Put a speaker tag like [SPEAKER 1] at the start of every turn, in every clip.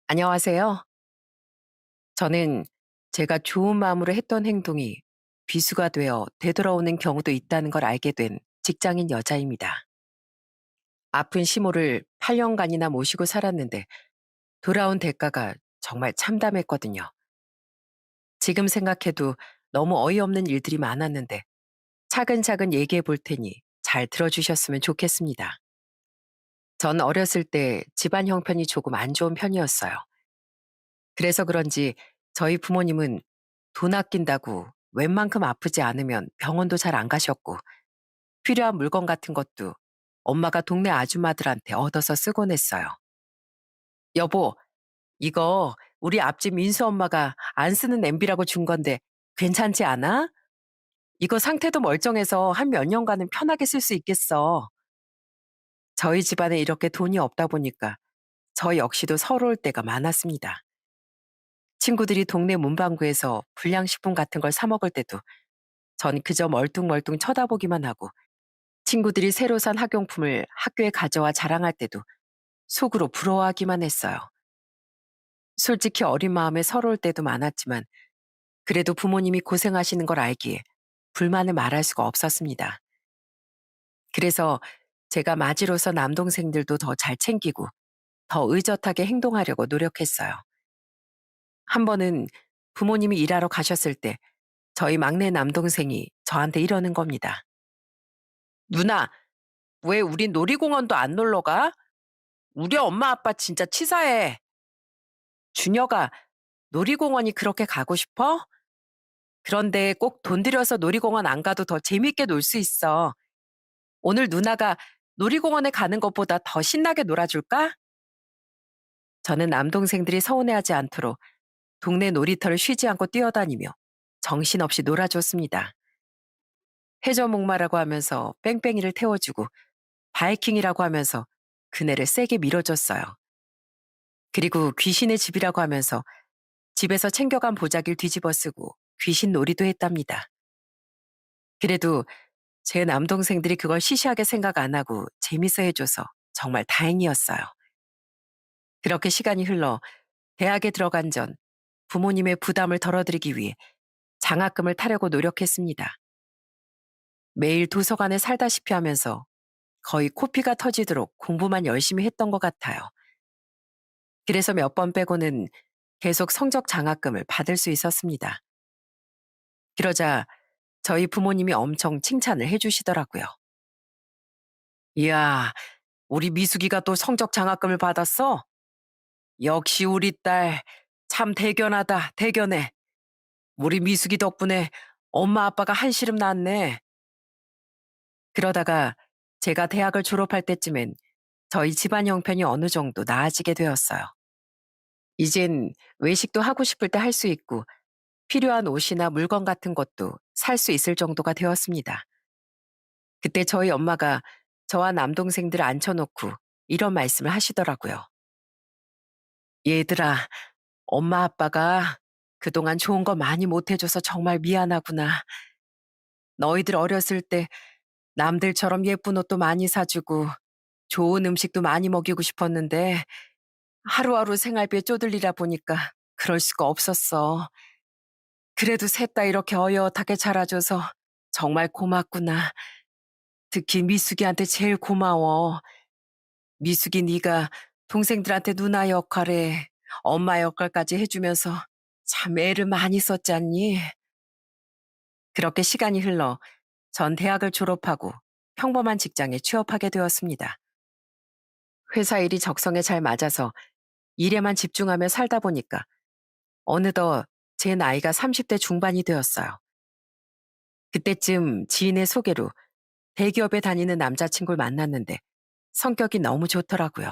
[SPEAKER 1] 안녕하세요. 저는 제가 좋은 마음으로 했던 행동이 비수가 되어 되돌아오는 경우도 있다는 걸 알게 된 직장인 여자입니다. 아픈 시모를 8년간이나 모시고 살았는데 돌아온 대가가 정말 참담했거든요. 지금 생각해도 너무 어이없는 일들이 많았는데 차근차근 얘기해 볼 테니 잘 들어주셨으면 좋겠습니다. 전 어렸을 때 집안 형편이 조금 안 좋은 편이었어요. 그래서 그런지 저희 부모님은 돈 아낀다고 웬만큼 아프지 않으면 병원도 잘 안 가셨고 필요한 물건 같은 것도 엄마가 동네 아줌마들한테 얻어서 쓰곤 했어요. 여보, 이거 우리 앞집 민수 엄마가 안 쓰는 냄비라고 준 건데 괜찮지 않아? 이거 상태도 멀쩡해서 한 몇 년간은 편하게 쓸 수 있겠어. 저희 집안에 이렇게 돈이 없다 보니까 저 역시도 서러울 때가 많았습니다. 친구들이 동네 문방구에서 불량식품 같은 걸 사 먹을 때도 전 그저 멀뚱멀뚱 쳐다보기만 하고 친구들이 새로 산 학용품을 학교에 가져와 자랑할 때도 속으로 부러워하기만 했어요. 솔직히 어린 마음에 서러울 때도 많았지만 그래도 부모님이 고생하시는 걸 알기에 불만을 말할 수가 없었습니다. 그래서 제가 맏이로서 남동생들도 더 잘 챙기고 더 의젓하게 행동하려고 노력했어요. 한 번은 부모님이 일하러 가셨을 때 저희 막내 남동생이 저한테 이러는 겁니다. 누나, 왜 우린 놀이공원도 안 놀러 가? 우리 엄마 아빠 진짜 치사해. 준혁아, 놀이공원이 그렇게 가고 싶어? 그런데 꼭 돈 들여서 놀이공원 안 가도 더 재밌게 놀 수 있어. 오늘 누나가 놀이공원에 가는 것보다 더 신나게 놀아줄까? 저는 남동생들이 서운해하지 않도록 동네 놀이터를 쉬지 않고 뛰어다니며 정신없이 놀아줬습니다. 해저목마라고 하면서 뺑뺑이를 태워주고 바이킹이라고 하면서 그네를 세게 밀어줬어요. 그리고 귀신의 집이라고 하면서 집에서 챙겨간 보자기를 뒤집어 쓰고 귀신 놀이도 했답니다. 그래도 제 남동생들이 그걸 시시하게 생각 안 하고 재밌어 해줘서 정말 다행이었어요. 그렇게 시간이 흘러 대학에 들어간 전 부모님의 부담을 덜어드리기 위해 장학금을 타려고 노력했습니다. 매일 도서관에 살다시피 하면서 거의 코피가 터지도록 공부만 열심히 했던 것 같아요. 그래서 몇 번 빼고는 계속 성적 장학금을 받을 수 있었습니다. 그러자 저희 부모님이 엄청 칭찬을 해주시더라고요. 이야, 우리 미숙이가 또 성적 장학금을 받았어? 역시 우리 딸 참 대견하다, 대견해. 우리 미숙이 덕분에 엄마 아빠가 한시름 났네. 그러다가 제가 대학을 졸업할 때쯤엔 저희 집안 형편이 어느 정도 나아지게 되었어요. 이젠 외식도 하고 싶을 때 할 수 있고 필요한 옷이나 물건 같은 것도 살 수 있을 정도가 되었습니다. 그때 저희 엄마가 저와 남동생들을 앉혀놓고 이런 말씀을 하시더라고요. 얘들아, 엄마 아빠가 그동안 좋은 거 많이 못해줘서 정말 미안하구나. 너희들 어렸을 때 남들처럼 예쁜 옷도 많이 사주고 좋은 음식도 많이 먹이고 싶었는데 하루하루 생활비에 쪼들리다 보니까 그럴 수가 없었어. 그래도 셋 다 이렇게 어엿하게 자라줘서 정말 고맙구나. 특히 미숙이한테 제일 고마워. 미숙이 네가 동생들한테 누나 역할에 엄마 역할까지 해주면서 참 애를 많이 썼잖니. 그렇게 시간이 흘러 전 대학을 졸업하고 평범한 직장에 취업하게 되었습니다. 회사 일이 적성에 잘 맞아서 일에만 집중하며 살다 보니까 어느덧 제 나이가 30대 중반이 되었어요. 그때쯤 지인의 소개로 대기업에 다니는 남자친구를 만났는데 성격이 너무 좋더라고요.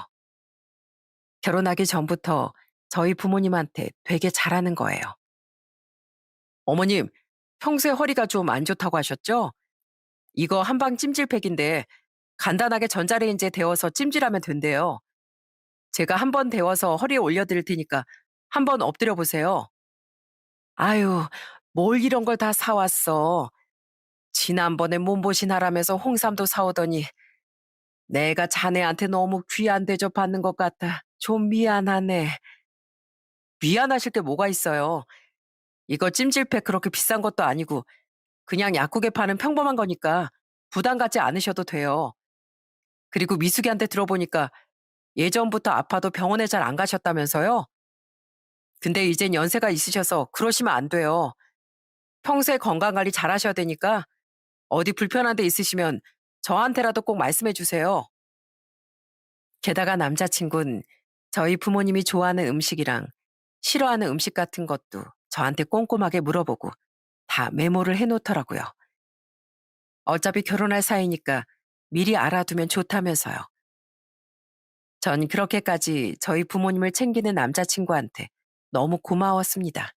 [SPEAKER 1] 결혼하기 전부터 저희 부모님한테 되게 잘하는 거예요. 어머님, 평소에 허리가 좀 안 좋다고 하셨죠? 이거 한방 찜질팩인데 간단하게 전자레인지에 데워서 찜질하면 된대요. 제가 한번 데워서 허리에 올려드릴 테니까 한번 엎드려 보세요. 아유, 뭘 이런 걸 다 사왔어. 지난번에 몸보신 하라면서 홍삼도 사오더니 내가 자네한테 너무 귀한 대접 받는 것 같아. 좀 미안하네. 미안하실 게 뭐가 있어요. 이거 찜질팩 그렇게 비싼 것도 아니고 그냥 약국에 파는 평범한 거니까 부담 갖지 않으셔도 돼요. 그리고 미숙이한테 들어보니까 예전부터 아파도 병원에 잘 안 가셨다면서요? 근데 이젠 연세가 있으셔서 그러시면 안 돼요. 평소에 건강 관리 잘 하셔야 되니까 어디 불편한 데 있으시면 저한테라도 꼭 말씀해 주세요. 게다가 남자친구는 저희 부모님이 좋아하는 음식이랑 싫어하는 음식 같은 것도 저한테 꼼꼼하게 물어보고 다 메모를 해 놓더라고요. 어차피 결혼할 사이니까 미리 알아두면 좋다면서요. 전 그렇게까지 저희 부모님을 챙기는 남자친구한테 너무 고마웠습니다.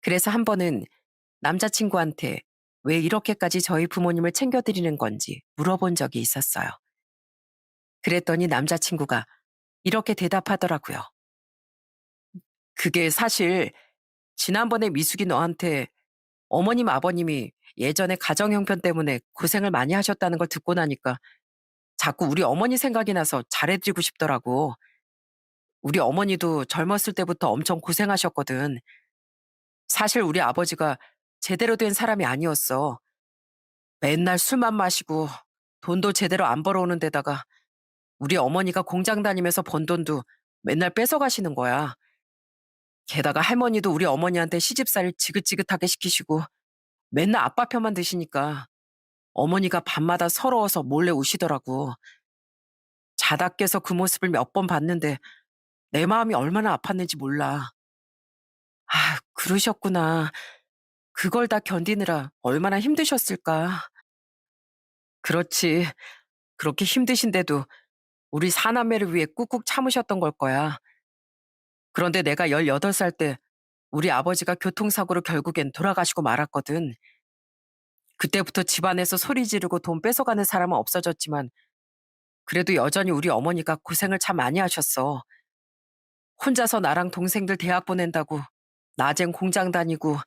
[SPEAKER 1] 그래서 한 번은 남자친구한테 왜 이렇게까지 저희 부모님을 챙겨드리는 건지 물어본 적이 있었어요. 그랬더니 남자친구가 이렇게 대답하더라고요. 그게 사실 지난번에 미숙이 너한테 어머님 아버님이 예전에 가정 형편 때문에 고생을 많이 하셨다는 걸 듣고 나니까 자꾸 우리 어머니 생각이 나서 잘해드리고 싶더라고. 우리 어머니도 젊었을 때부터 엄청 고생하셨거든. 사실 우리 아버지가 제대로 된 사람이 아니었어. 맨날 술만 마시고 돈도 제대로 안 벌어오는 데다가 우리 어머니가 공장 다니면서 번 돈도 맨날 뺏어가시는 거야. 게다가 할머니도 우리 어머니한테 시집살이 지긋지긋하게 시키시고 맨날 아빠 편만 드시니까 어머니가 밤마다 서러워서 몰래 우시더라고. 자다 깨서 그 모습을 몇 번 봤는데 내 마음이 얼마나 아팠는지 몰라. 아, 그러셨구나. 그걸 다 견디느라 얼마나 힘드셨을까. 그렇지. 그렇게 힘드신데도 우리 사남매를 위해 꾹꾹 참으셨던 걸 거야. 그런데 내가 18살 때 우리 아버지가 교통사고로 결국엔 돌아가시고 말았거든. 그때부터 집안에서 소리 지르고 돈 뺏어가는 사람은 없어졌지만 그래도 여전히 우리 어머니가 고생을 참 많이 하셨어. 혼자서 나랑 동생들 대학 보낸다고 낮엔 공장 다니고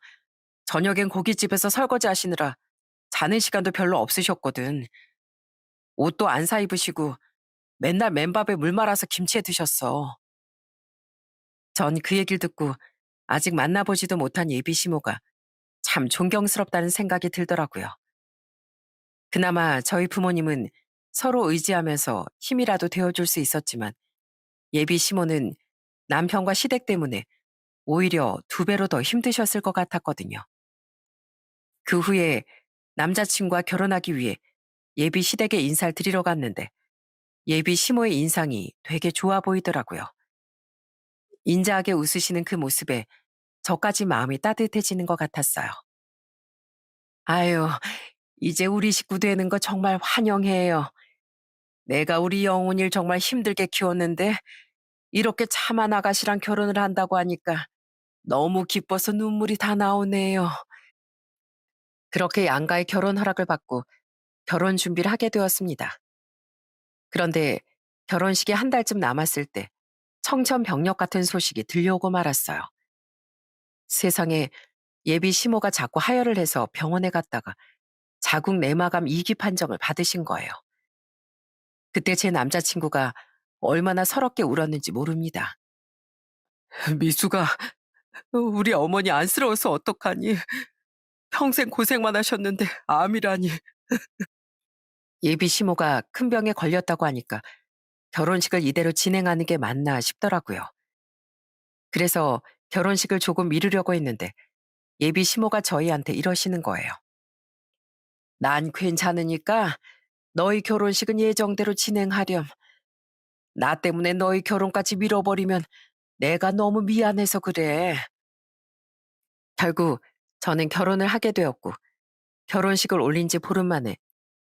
[SPEAKER 1] 저녁엔 고깃집에서 설거지 하시느라 자는 시간도 별로 없으셨거든. 옷도 안 사 입으시고 맨날 맨밥에 물 말아서 김치에 드셨어. 전 그 얘기를 듣고 아직 만나보지도 못한 예비 시모가 참 존경스럽다는 생각이 들더라고요. 그나마 저희 부모님은 서로 의지하면서 힘이라도 되어줄 수 있었지만 예비 시모는 남편과 시댁 때문에 오히려 2배로 더 힘드셨을 것 같았거든요. 그 후에 남자친구와 결혼하기 위해 예비 시댁에 인사를 드리러 갔는데 예비 시모의 인상이 되게 좋아 보이더라고요. 인자하게 웃으시는 그 모습에 저까지 마음이 따뜻해지는 것 같았어요. 아유, 이제 우리 식구 되는 거 정말 환영해요. 내가 우리 영훈이를 정말 힘들게 키웠는데 이렇게 참한 아가씨랑 결혼을 한다고 하니까 너무 기뻐서 눈물이 다 나오네요. 그렇게 양가의 결혼 허락을 받고 결혼 준비를 하게 되었습니다. 그런데 결혼식이 한 달쯤 남았을 때 청천벽력 같은 소식이 들려오고 말았어요. 세상에 예비 시모가 자꾸 하혈을 해서 병원에 갔다가 자궁 내막암 2기 판정을 받으신 거예요. 그때 제 남자친구가 얼마나 서럽게 울었는지 모릅니다. 미수가 우리 어머니 안쓰러워서 어떡하니? 평생 고생만 하셨는데 암이라니. 예비 시모가 큰 병에 걸렸다고 하니까 결혼식을 이대로 진행하는 게 맞나 싶더라고요. 그래서 결혼식을 조금 미루려고 했는데 예비 시모가 저희한테 이러시는 거예요. 난 괜찮으니까 너희 결혼식은 예정대로 진행하렴. 나 때문에 너희 결혼까지 미뤄버리면 내가 너무 미안해서 그래. 결국 저는 결혼을 하게 되었고 결혼식을 올린 지 보름 만에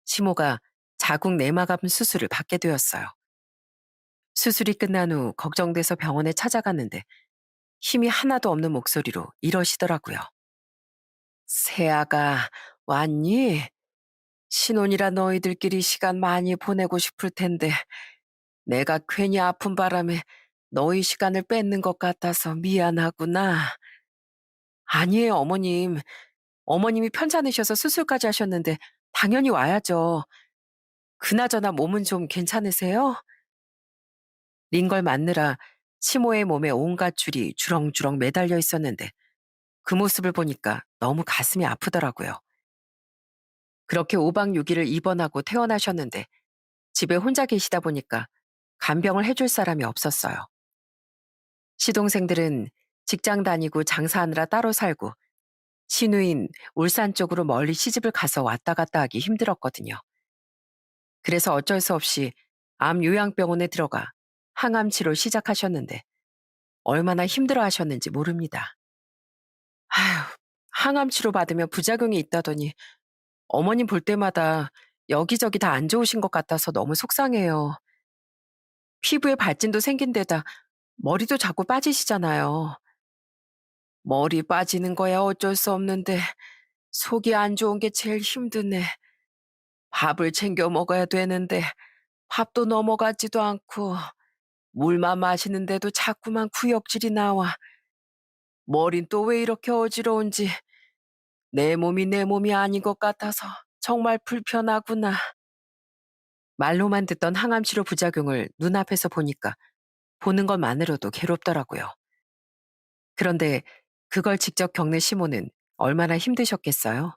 [SPEAKER 1] 시모가 자궁 내막암 수술을 받게 되었어요. 수술이 끝난 후 걱정돼서 병원에 찾아갔는데 힘이 하나도 없는 목소리로 이러시더라고요. 세아가 왔니? 신혼이라 너희들끼리 시간 많이 보내고 싶을 텐데 내가 괜히 아픈 바람에 너희 시간을 뺏는 것 같아서 미안하구나. 아니에요, 어머님. 어머님이 편찮으셔서 수술까지 하셨는데 당연히 와야죠. 그나저나 몸은 좀 괜찮으세요? 링걸 맞느라 시모의 몸에 온갖 줄이 주렁주렁 매달려 있었는데 그 모습을 보니까 너무 가슴이 아프더라고요. 그렇게 5박 6일을 입원하고 퇴원하셨는데 집에 혼자 계시다 보니까 간병을 해줄 사람이 없었어요. 시동생들은 직장 다니고 장사하느라 따로 살고 시누인 울산 쪽으로 멀리 시집을 가서 왔다 갔다 하기 힘들었거든요. 그래서 어쩔 수 없이 암 요양병원에 들어가 항암 치료 시작하셨는데 얼마나 힘들어 하셨는지 모릅니다. 아휴, 항암 치료 받으면 부작용이 있다더니 어머님 볼 때마다 여기저기 다 안 좋으신 것 같아서 너무 속상해요. 피부에 발진도 생긴 데다 머리도 자꾸 빠지시잖아요. 머리 빠지는 거야 어쩔 수 없는데 속이 안 좋은 게 제일 힘드네. 밥을 챙겨 먹어야 되는데 밥도 넘어가지도 않고 물만 마시는데도 자꾸만 구역질이 나와. 머린 또 왜 이렇게 어지러운지 내 몸이 아닌 것 같아서 정말 불편하구나. 말로만 듣던 항암 치료 부작용을 눈앞에서 보니까 보는 것만으로도 괴롭더라고요. 그런데 그걸 직접 겪는 시모는 얼마나 힘드셨겠어요?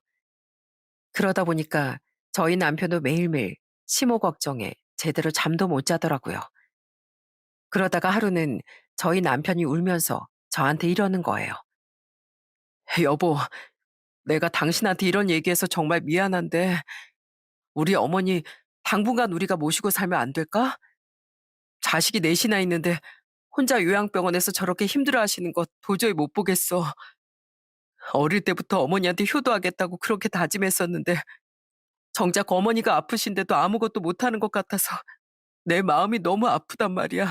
[SPEAKER 1] 그러다 보니까 저희 남편도 매일매일 시모 걱정에 제대로 잠도 못 자더라고요. 그러다가 하루는 저희 남편이 울면서 저한테 이러는 거예요. 여보, 내가 당신한테 이런 얘기해서 정말 미안한데 우리 어머니 당분간 우리가 모시고 살면 안 될까? 자식이 넷이나 있는데 혼자 요양병원에서 저렇게 힘들어 하시는 거 도저히 못 보겠어. 어릴 때부터 어머니한테 효도하겠다고 그렇게 다짐했었는데 정작 어머니가 아프신데도 아무것도 못하는 것 같아서 내 마음이 너무 아프단 말이야.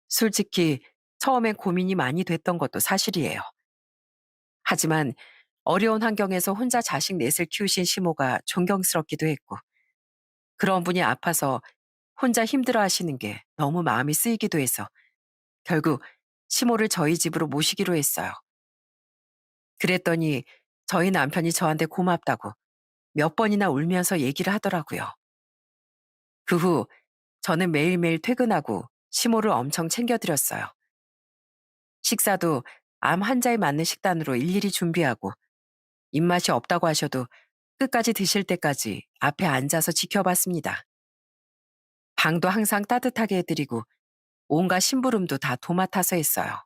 [SPEAKER 1] 솔직히 처음엔 고민이 많이 됐던 것도 사실이에요. 하지만 어려운 환경에서 혼자 자식 넷을 키우신 시모가 존경스럽기도 했고 그런 분이 아파서 혼자 힘들어 하시는 게 너무 마음이 쓰이기도 해서 결국 시모를 저희 집으로 모시기로 했어요. 그랬더니 저희 남편이 저한테 고맙다고 몇 번이나 울면서 얘기를 하더라고요. 그 후 저는 매일매일 퇴근하고 시모를 엄청 챙겨드렸어요. 식사도 암 환자에 맞는 식단으로 일일이 준비하고 입맛이 없다고 하셔도 끝까지 드실 때까지 앞에 앉아서 지켜봤습니다. 방도 항상 따뜻하게 해드리고 온갖 심부름도 다 도맡아서 했어요.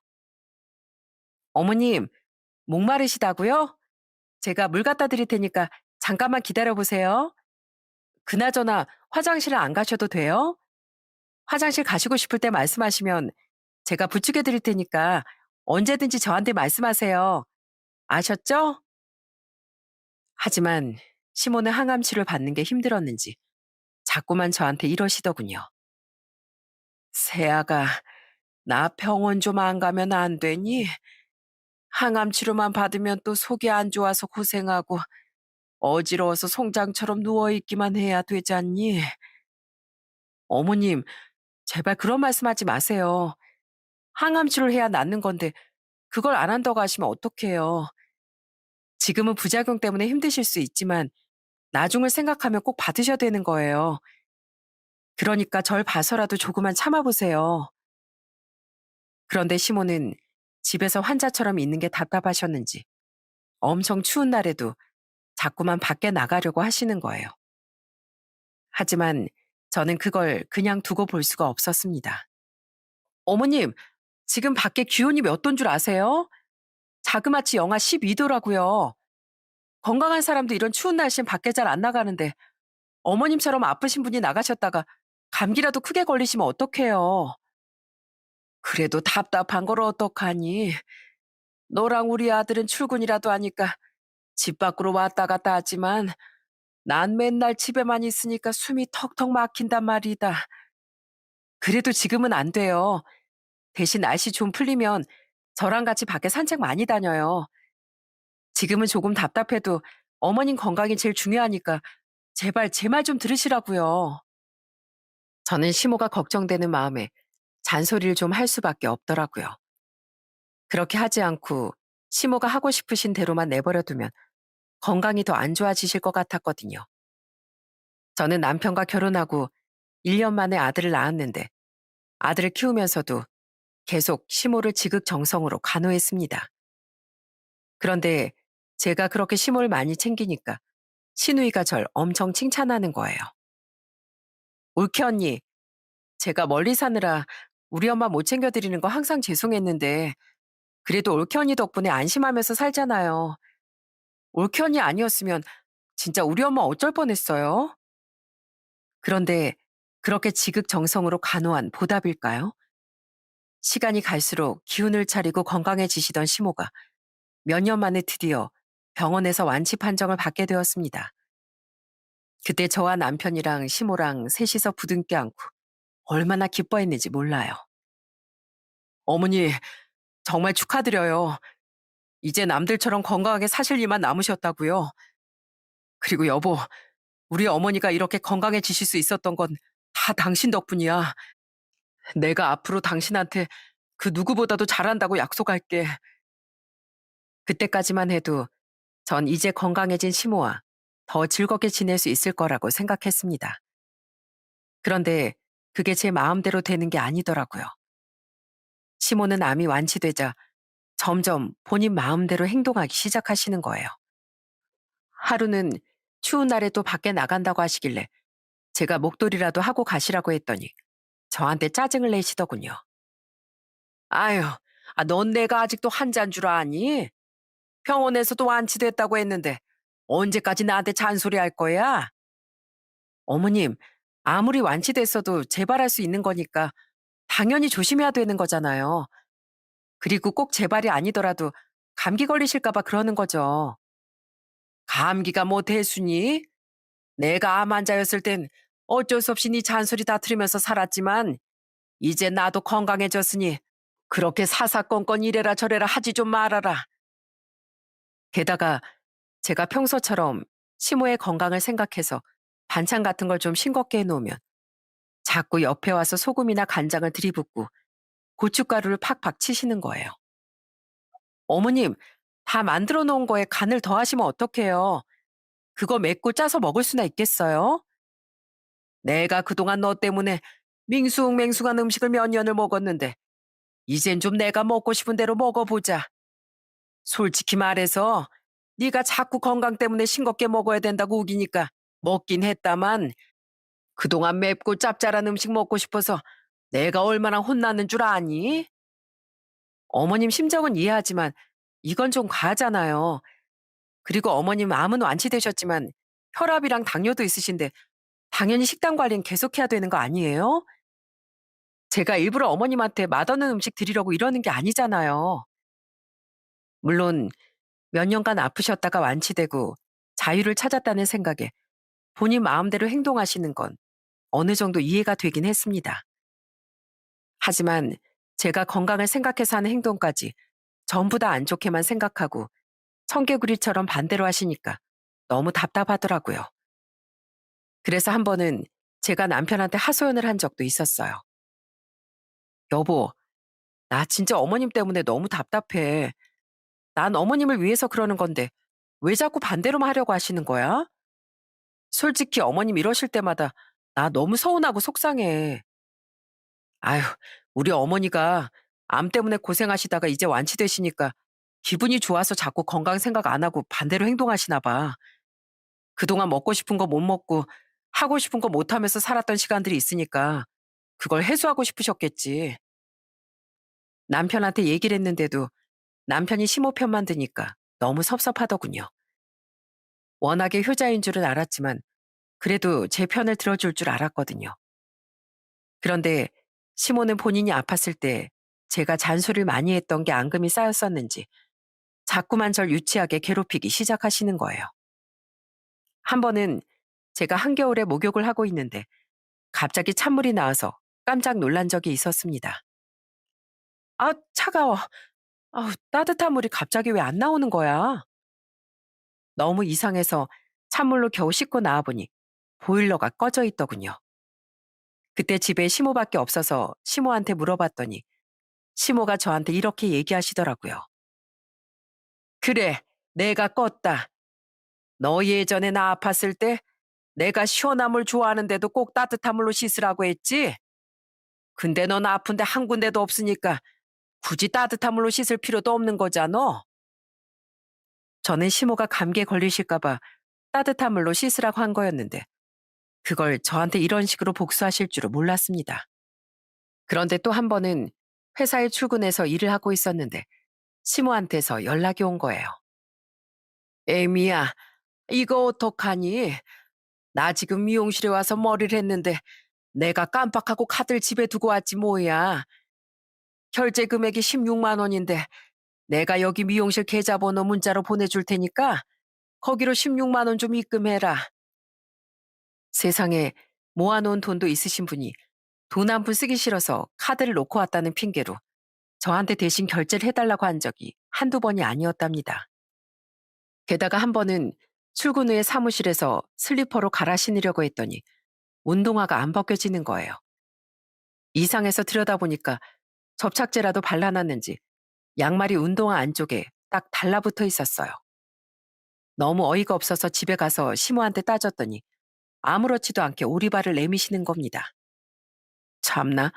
[SPEAKER 1] 어머님, 목마르시다고요? 제가 물 갖다 드릴 테니까 잠깐만 기다려 보세요. 그나저나 화장실 안 가셔도 돼요? 화장실 가시고 싶을 때 말씀하시면 제가 부축해 드릴 테니까 언제든지 저한테 말씀하세요. 아셨죠? 하지만 시모는 항암 치료를 받는 게 힘들었는지 자꾸만 저한테 이러시더군요. 세아가 나 병원 좀 안 가면 안 되니? 항암 치료만 받으면 또 속이 안 좋아서 고생하고 어지러워서 송장처럼 누워있기만 해야 되잖니? 어머님, 제발 그런 말씀하지 마세요. 항암 치료를 해야 낫는 건데 그걸 안 한다고 하시면 어떡해요. 지금은 부작용 때문에 힘드실 수 있지만 나중을 생각하면 꼭 받으셔야 되는 거예요. 그러니까 절 봐서라도 조금만 참아보세요. 그런데 시모는 집에서 환자처럼 있는 게 답답하셨는지 엄청 추운 날에도 자꾸만 밖에 나가려고 하시는 거예요. 하지만 저는 그걸 그냥 두고 볼 수가 없었습니다. 어머님, 지금 밖에 기온이 몇 도인 줄 아세요? 자그마치 영하 12도라고요. 건강한 사람도 이런 추운 날씨엔 밖에 잘 안 나가는데 어머님처럼 아프신 분이 나가셨다가 감기라도 크게 걸리시면 어떡해요. 그래도 답답한 걸 어떡하니. 너랑 우리 아들은 출근이라도 하니까 집 밖으로 왔다 갔다 하지만 난 맨날 집에만 있으니까 숨이 턱턱 막힌단 말이다. 그래도 지금은 안 돼요. 대신 날씨 좀 풀리면 저랑 같이 밖에 산책 많이 다녀요. 지금은 조금 답답해도 어머님 건강이 제일 중요하니까 제발 제 말 좀 들으시라고요. 저는 시모가 걱정되는 마음에 잔소리를 좀 할 수밖에 없더라고요. 그렇게 하지 않고 시모가 하고 싶으신 대로만 내버려 두면 건강이 더 안 좋아지실 것 같았거든요. 저는 남편과 결혼하고 1년 만에 아들을 낳았는데 아들을 키우면서도 계속 시모를 지극정성으로 간호했습니다. 그런데 제가 그렇게 시모를 많이 챙기니까 시누이가 절 엄청 칭찬하는 거예요. 올케 언니, 제가 멀리 사느라 우리 엄마 못 챙겨드리는 거 항상 죄송했는데 그래도 올케 언니 덕분에 안심하면서 살잖아요. 올케 언니 아니었으면 진짜 우리 엄마 어쩔 뻔했어요. 그런데 그렇게 지극정성으로 간호한 보답일까요? 시간이 갈수록 기운을 차리고 건강해지시던 시모가 몇 년 만에 드디어 병원에서 완치 판정을 받게 되었습니다. 그때 저와 남편이랑 시모랑 셋이서 부둥켜 안고 얼마나 기뻐했는지 몰라요. 어머니, 정말 축하드려요. 이제 남들처럼 건강하게 사실 일만 남으셨다고요. 그리고 여보, 우리 어머니가 이렇게 건강해지실 수 있었던 건 다 당신 덕분이야. 내가 앞으로 당신한테 그 누구보다도 잘한다고 약속할게. 그때까지만 해도 전 이제 건강해진 시모와 더 즐겁게 지낼 수 있을 거라고 생각했습니다. 그런데 그게 제 마음대로 되는 게 아니더라고요. 시모는 암이 완치되자 점점 본인 마음대로 행동하기 시작하시는 거예요. 하루는 추운 날에도 밖에 나간다고 하시길래 제가 목도리라도 하고 가시라고 했더니 저한테 짜증을 내시더군요. 아유, 넌 내가 아직도 환자인 줄 아니? 병원에서도 완치됐다고 했는데 언제까지 나한테 잔소리할 거야? 어머님, 아무리 완치됐어도 재발할 수 있는 거니까 당연히 조심해야 되는 거잖아요. 그리고 꼭 재발이 아니더라도 감기 걸리실까 봐 그러는 거죠. 감기가 뭐 대수니? 내가 암 환자였을 땐 어쩔 수 없이 네 잔소리 다 들으면서 살았지만 이제 나도 건강해졌으니 그렇게 사사건건 이래라 저래라 하지 좀 말아라. 게다가 제가 평소처럼 시모의 건강을 생각해서 반찬 같은 걸 좀 싱겁게 해놓으면 자꾸 옆에 와서 소금이나 간장을 들이붓고 고춧가루를 팍팍 치시는 거예요. 어머님, 다 만들어 놓은 거에 간을 더하시면 어떡해요? 그거 맵고 짜서 먹을 수나 있겠어요? 내가 그동안 너 때문에 밍숭맹숭한 음식을 몇 년을 먹었는데 이젠 좀 내가 먹고 싶은 대로 먹어보자. 솔직히 말해서 네가 자꾸 건강 때문에 싱겁게 먹어야 된다고 우기니까 먹긴 했다만 그동안 맵고 짭짤한 음식 먹고 싶어서 내가 얼마나 혼나는 줄 아니? 어머님 심정은 이해하지만 이건 좀 과하잖아요. 그리고 어머님 암은 완치되셨지만 혈압이랑 당뇨도 있으신데 당연히 식단 관리는 계속해야 되는 거 아니에요? 제가 일부러 어머님한테 맛없는 음식 드리려고 이러는 게 아니잖아요. 물론 몇 년간 아프셨다가 완치되고 자유를 찾았다는 생각에 본인 마음대로 행동하시는 건 어느 정도 이해가 되긴 했습니다. 하지만 제가 건강을 생각해서 하는 행동까지 전부 다 안 좋게만 생각하고 청개구리처럼 반대로 하시니까 너무 답답하더라고요. 그래서 한 번은 제가 남편한테 하소연을 한 적도 있었어요. 여보, 나 진짜 어머님 때문에 너무 답답해. 난 어머님을 위해서 그러는 건데 왜 자꾸 반대로만 하려고 하시는 거야? 솔직히 어머님 이러실 때마다 나 너무 서운하고 속상해. 아휴, 우리 어머니가 암 때문에 고생하시다가 이제 완치되시니까 기분이 좋아서 자꾸 건강 생각 안 하고 반대로 행동하시나 봐. 그동안 먹고 싶은 거 못 먹고 하고 싶은 거 못 하면서 살았던 시간들이 있으니까 그걸 해소하고 싶으셨겠지. 남편한테 얘기를 했는데도 남편이 시모 편만 드니까 너무 섭섭하더군요. 워낙에 효자인 줄은 알았지만 그래도 제 편을 들어줄 줄 알았거든요. 그런데 시모는 본인이 아팠을 때 제가 잔소리를 많이 했던 게 앙금이 쌓였었는지 자꾸만 절 유치하게 괴롭히기 시작하시는 거예요. 한 번은 제가 한겨울에 목욕을 하고 있는데 갑자기 찬물이 나와서 깜짝 놀란 적이 있었습니다. 아, 차가워. 아우, 따뜻한 물이 갑자기 왜 안 나오는 거야? 너무 이상해서 찬물로 겨우 씻고 나와보니 보일러가 꺼져 있더군요. 그때 집에 시모밖에 없어서 시모한테 물어봤더니 시모가 저한테 이렇게 얘기하시더라고요. 그래, 내가 껐다. 너 예전에 나 아팠을 때 내가 시원한 물 좋아하는데도 꼭 따뜻한 물로 씻으라고 했지? 근데 넌 아픈데 한 군데도 없으니까 굳이 따뜻한 물로 씻을 필요도 없는 거잖아. 저는 시모가 감기에 걸리실까 봐 따뜻한 물로 씻으라고 한 거였는데 그걸 저한테 이런 식으로 복수하실 줄은 몰랐습니다. 그런데 또 한 번은 회사에 출근해서 일을 하고 있었는데 시모한테서 연락이 온 거예요. 에미야, 이거 어떡하니? 나 지금 미용실에 와서 머리를 했는데 내가 깜빡하고 카드를 집에 두고 왔지 뭐야. 결제 금액이 16만 원인데 내가 여기 미용실 계좌번호 문자로 보내줄 테니까 거기로 16만 원 좀 입금해라. 세상에 모아놓은 돈도 있으신 분이 돈 한 푼 쓰기 싫어서 카드를 놓고 왔다는 핑계로 저한테 대신 결제를 해달라고 한 적이 한두 번이 아니었답니다. 게다가 한 번은 출근 후에 사무실에서 슬리퍼로 갈아 신으려고 했더니 운동화가 안 벗겨지는 거예요. 이상해서 들여다보니까 접착제라도 발라놨는지 양말이 운동화 안쪽에 딱 달라붙어 있었어요. 너무 어이가 없어서 집에 가서 시모한테 따졌더니 아무렇지도 않게 오리발을 내미시는 겁니다. 참나,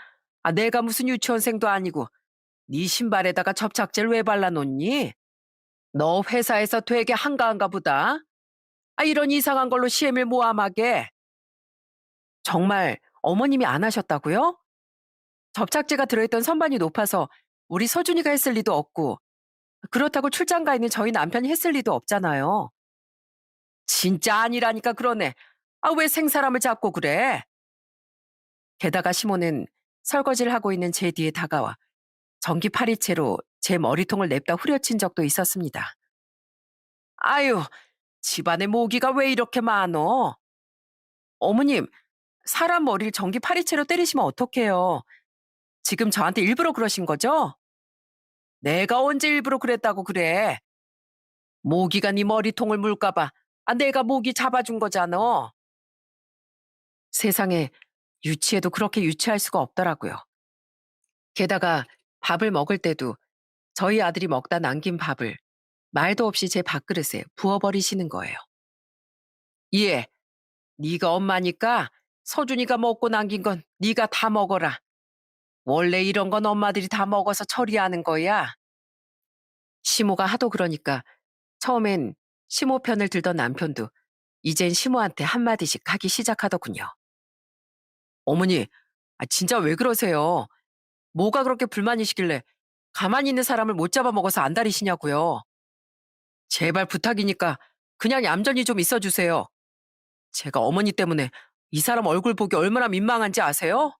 [SPEAKER 1] 내가 무슨 유치원생도 아니고 네 신발에다가 접착제를 왜 발라놓니? 너 회사에서 되게 한가한가 보다. 이런 이상한 걸로 시엠을 모함하게. 정말 어머님이 안 하셨다고요? 접착제가 들어있던 선반이 높아서 우리 서준이가 했을 리도 없고 그렇다고 출장 가 있는 저희 남편이 했을 리도 없잖아요. 진짜 아니라니까 그러네. 왜 생사람을 잡고 그래? 게다가 시모는 설거지를 하고 있는 제 뒤에 다가와 전기 파리채로 제 머리통을 냅다 후려친 적도 있었습니다. 아유, 집안에 모기가 왜 이렇게 많어? 어머님, 사람 머리를 전기 파리채로 때리시면 어떡해요? 지금 저한테 일부러 그러신 거죠? 내가 언제 일부러 그랬다고 그래? 모기가 네 머리통을 물까 봐. 내가 모기 잡아준 거잖아. 세상에 유치해도 그렇게 유치할 수가 없더라고요. 게다가 밥을 먹을 때도 저희 아들이 먹다 남긴 밥을 말도 없이 제 밥그릇에 부어버리시는 거예요. 예, 네가 엄마니까 서준이가 먹고 남긴 건 네가 다 먹어라. 원래 이런 건 엄마들이 다 먹어서 처리하는 거야. 시모가 하도 그러니까 처음엔 시모 편을 들던 남편도 이젠 시모한테 한마디씩 하기 시작하더군요. 어머니, 진짜 왜 그러세요? 뭐가 그렇게 불만이시길래 가만히 있는 사람을 못 잡아먹어서 안달이시냐고요. 제발 부탁이니까 그냥 얌전히 좀 있어주세요. 제가 어머니 때문에 이 사람 얼굴 보기 얼마나 민망한지 아세요?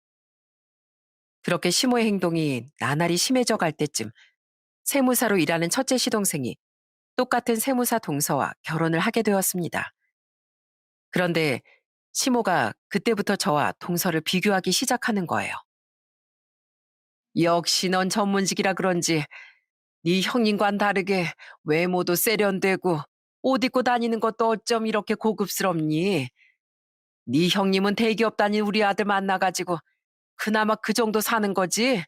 [SPEAKER 1] 그렇게 시모의 행동이 나날이 심해져 갈 때쯤 세무사로 일하는 첫째 시동생이 똑같은 세무사 동서와 결혼을 하게 되었습니다. 그런데 시모가 그때부터 저와 동서를 비교하기 시작하는 거예요. 역시 넌 전문직이라 그런지 네 형님과는 다르게 외모도 세련되고 옷 입고 다니는 것도 어쩜 이렇게 고급스럽니? 네 형님은 대기업 다닌 우리 아들 만나가지고 그나마 그 정도 사는 거지?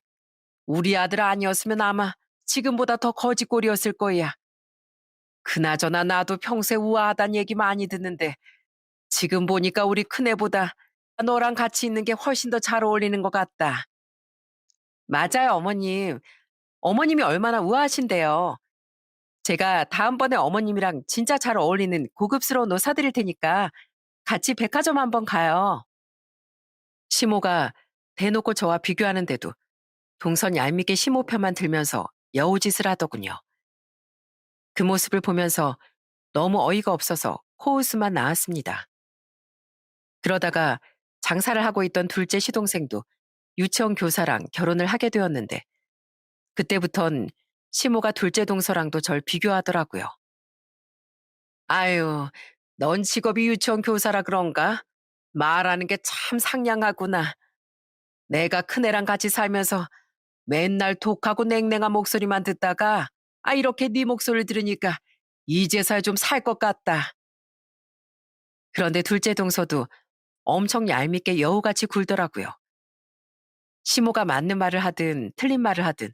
[SPEAKER 1] 우리 아들 아니었으면 아마 지금보다 더 거지꼴이었을 거야. 그나저나 나도 평소에 우아하단 얘기 많이 듣는데 지금 보니까 우리 큰애보다 너랑 같이 있는 게 훨씬 더 잘 어울리는 것 같다. 맞아요, 어머님. 어머님이 얼마나 우아하신데요. 제가 다음번에 어머님이랑 진짜 잘 어울리는 고급스러운 옷 사드릴 테니까 같이 백화점 한번 가요. 시모가 대놓고 저와 비교하는데도 동선 얄밉게 시모 편만 들면서 여우짓을 하더군요. 그 모습을 보면서 너무 어이가 없어서 코웃음만 나왔습니다. 그러다가 장사를 하고 있던 둘째 시동생도 유치원 교사랑 결혼을 하게 되었는데 그때부턴 시모가 둘째 동서랑도 절 비교하더라고요. 아유, 넌 직업이 유치원 교사라 그런가? 말하는 게 참 상냥하구나. 내가 큰애랑 같이 살면서 맨날 독하고 냉랭한 목소리만 듣다가 이렇게 네 목소리를 들으니까 이제서야 좀 살 것 같다. 그런데 둘째 동서도 엄청 얄밉게 여우같이 굴더라고요. 시모가 맞는 말을 하든 틀린 말을 하든